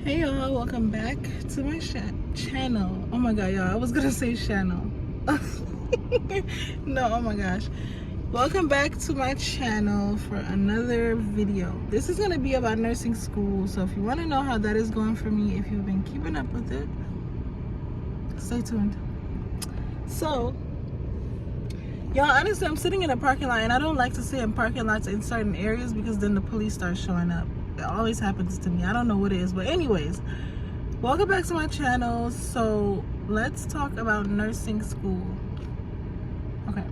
Hey y'all, welcome back to my channel. Oh my god, y'all, I was gonna say channel. No, oh my gosh. Welcome back to my channel for another video. This is gonna be about nursing school, so if you want to know how that is going for me, if you've been keeping up with it, stay tuned. So y'all, honestly, I'm sitting in a parking lot, and I don't like to sit in parking lots in certain areas because then the police start showing up. It always happens to me. I don't know what it is, but anyways, welcome back to my channel. So let's talk about nursing school. Okay,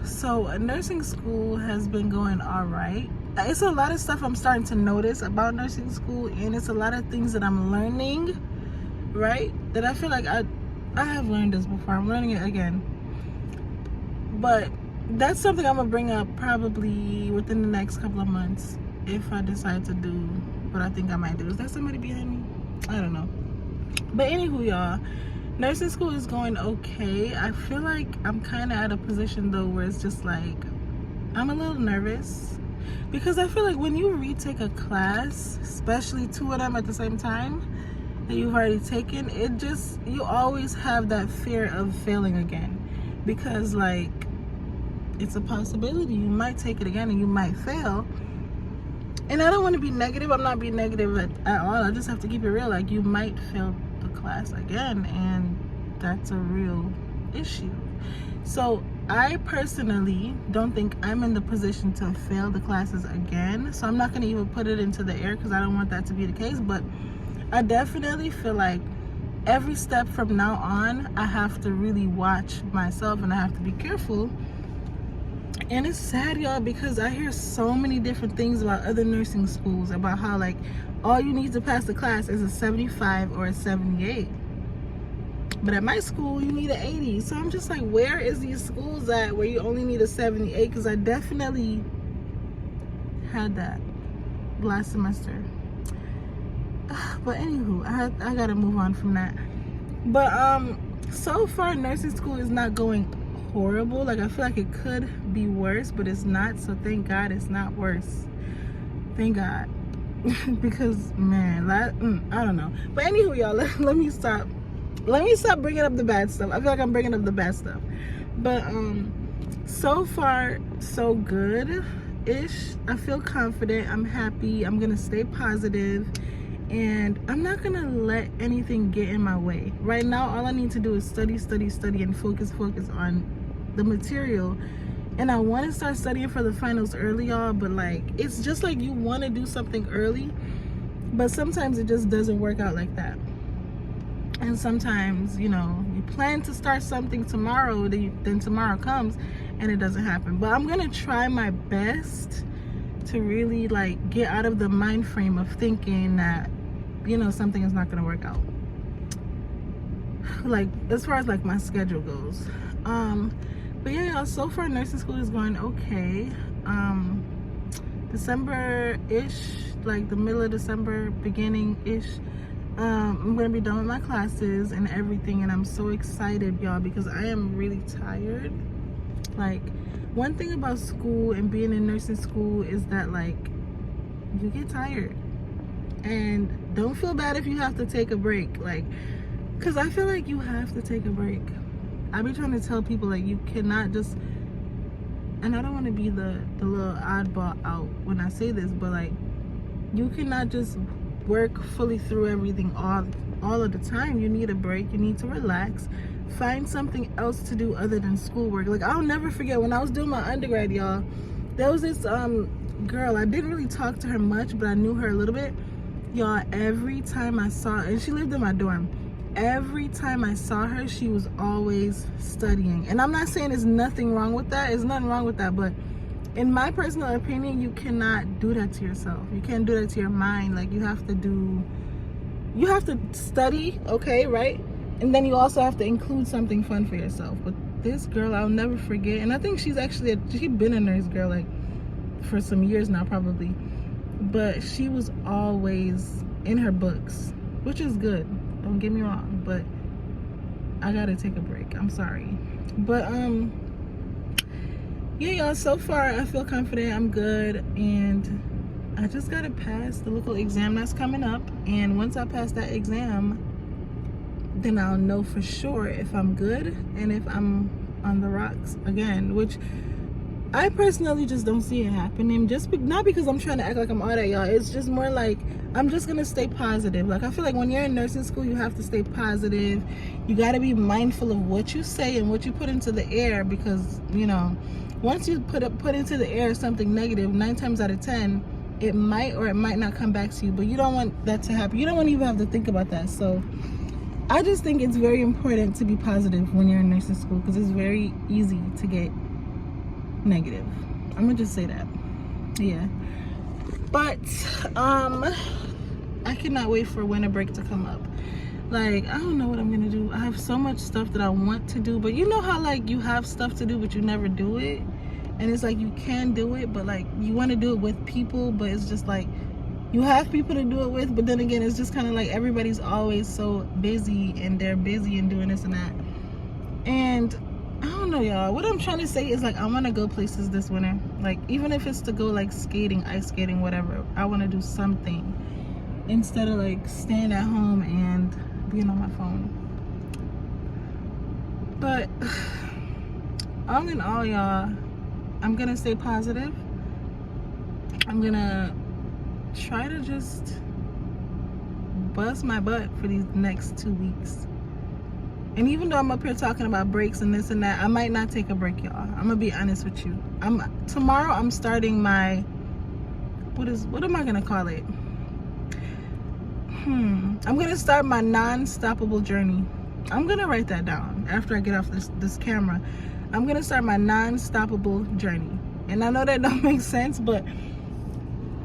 so nursing school has been going all right. It's a lot of stuff I'm starting to notice about nursing school, and it's a lot of things that I'm learning, right, that I feel like I have learned this before. I'm learning it again, but that's something I'm gonna bring up probably within the next couple of months if I decide to do what I think I might do. Is there somebody behind me? I don't know. But anywho, y'all, nursing school is going okay. I feel like I'm kind of at a position though where it's just like I'm a little nervous, because I feel like when you retake a class, especially two of them at the same time that you've already taken, it just, you always have that fear of failing again, because like it's a possibility you might take it again and you might fail. And I don't want to be negative. I'm not being negative at all. I just have to keep it real. Like, you might fail the class again, and that's a real issue. So I personally don't think I'm in the position to fail the classes again. So I'm not going to even put it into the air because I don't want that to be the case. But I definitely feel like every step from now on, I have to really watch myself and I have to be careful. And it's sad, y'all, because I hear so many different things about other nursing schools, about how like all you need to pass the class is a 75 or a 78, but at my school you need an 80. So I'm just like, where is these schools at where you only need a 78? Because I definitely had that last semester. But anywho, I gotta move on from that. But so far nursing school is not going horrible. Like, I feel like it could be worse, but it's not. So thank God it's not worse. Thank God. Because man, I don't know. But anywho, y'all, let me stop bringing up the bad stuff. I feel like I'm bringing up the bad stuff. But so far so good ish. I feel confident. I'm happy. I'm gonna stay positive, and I'm not gonna let anything get in my way. Right now, all I need to do is study and focus on the material. And I want to start studying for the finals early, y'all, but like, it's just like you want to do something early, but sometimes it just doesn't work out like that. And sometimes, you know, you plan to start something tomorrow, then tomorrow comes and it doesn't happen. But I'm gonna try my best to really like get out of the mind frame of thinking that, you know, something is not gonna work out, like as far as like my schedule goes. But yeah, y'all, so far nursing school is going okay. December-ish, like the middle of December, beginning-ish, I'm gonna be done with my classes and everything, and I'm so excited, y'all, because I am really tired. Like, one thing about school and being in nursing school is that like you get tired, and don't feel bad if you have to take a break, like, because I feel like you have to take a break. I be trying to tell people, like, you cannot just, and I don't want to be the little oddball out when I say this, but like, you cannot just work fully through everything all of the time. You need a break. You need to relax. Find something else to do other than schoolwork. Like, I'll never forget when I was doing my undergrad, y'all, there was this girl. I didn't really talk to her much, but I knew her a little bit. Y'all, every time I saw her, and she lived in my dorm, every time I saw her, she was always studying. And I'm not saying there's nothing wrong with that. There's nothing wrong with that. But in my personal opinion, you cannot do that to yourself. You can't do that to your mind. Like, you have to study, okay, right? And then you also have to include something fun for yourself. But this girl, I'll never forget. And I think she's been a nurse girl, like, for some years now, probably. But she was always in her books, which is good. Don't get me wrong, but I gotta take a break. I'm sorry. But yeah, y'all, so far I feel confident. I'm good, and I just gotta pass the local exam that's coming up, and once I pass that exam, then I'll know for sure if I'm good and if I'm on the rocks again, which I personally just don't see it happening. Not because I'm trying to act like I'm all that, y'all. It's just more like I'm just gonna stay positive. Like, I feel like when you're in nursing school, you have to stay positive. You got to be mindful of what you say and what you put into the air, because, you know, once you put into the air something negative, 9 times out of 10 it might or it might not come back to you. But you don't want that to happen. You don't want to even have to think about that. So I just think it's very important to be positive when you're in nursing school, because it's very easy to get negative. I'm gonna just say that. Yeah, but I cannot wait for winter break to come up. Like, I don't know what I'm gonna do. I have so much stuff that I want to do, but you know how, like, you have stuff to do but you never do it, and it's like you can do it, but like you want to do it with people, but it's just like you have people to do it with, but then again, it's just kind of like everybody's always so busy, and they're busy and doing this and that. And I don't know, y'all. What I'm trying to say is, like, I want to go places this winter. Like, even if it's to go, like, skating, ice skating, whatever. I want to do something instead of, like, staying at home and being on my phone. But all in all, y'all, I'm going to stay positive. I'm going to try to just bust my butt for these next 2 weeks. And even though I'm up here talking about breaks and this and that, I might not take a break, y'all. I'm gonna be honest with you. Tomorrow I'm starting my, what am I gonna call it? I'm gonna start my non-stoppable journey. I'm gonna write that down after I get off this camera. I'm gonna start my non-stoppable journey. And I know that don't make sense, but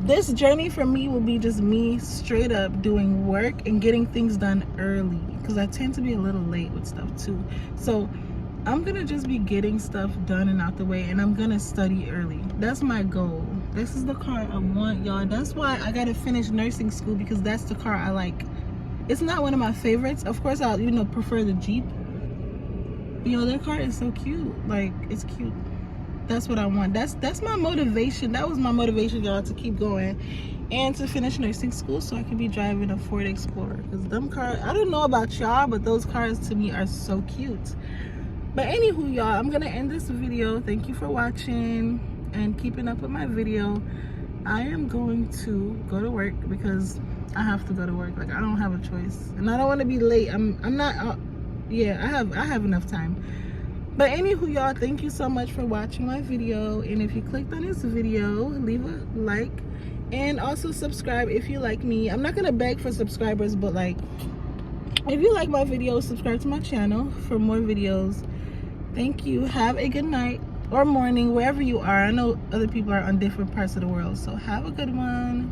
this journey for me will be just me straight up doing work and getting things done early, because I tend to be a little late with stuff too. So I'm gonna just be getting stuff done and out the way, and I'm gonna study early. That's my goal. This is the car I want, y'all. That's why I gotta finish nursing school, because that's the car I like. It's not one of my favorites. Of course, I'll, you know, prefer the Jeep. You know, that car is so cute. Like, it's cute. That's what I want. That's my motivation. That was my motivation, y'all, to keep going and to finish nursing school so I can be driving a Ford Explorer. Because them cars, I don't know about y'all, but those cars to me are so cute. But anywho, y'all, I'm gonna end this video. Thank you for watching and keeping up with my video. I am going to go to work because I have to go to work. Like, I don't have a choice, and I don't want to be late. I'm not. Yeah, I have enough time. But anywho, y'all, thank you so much for watching my video. And if you clicked on this video, leave a like and also subscribe if you like me. I'm not gonna beg for subscribers, but like, if you like my videos, subscribe to my channel for more videos. Thank you. Have a good night or morning wherever you are. I know other people are on different parts of the world, so have a good one.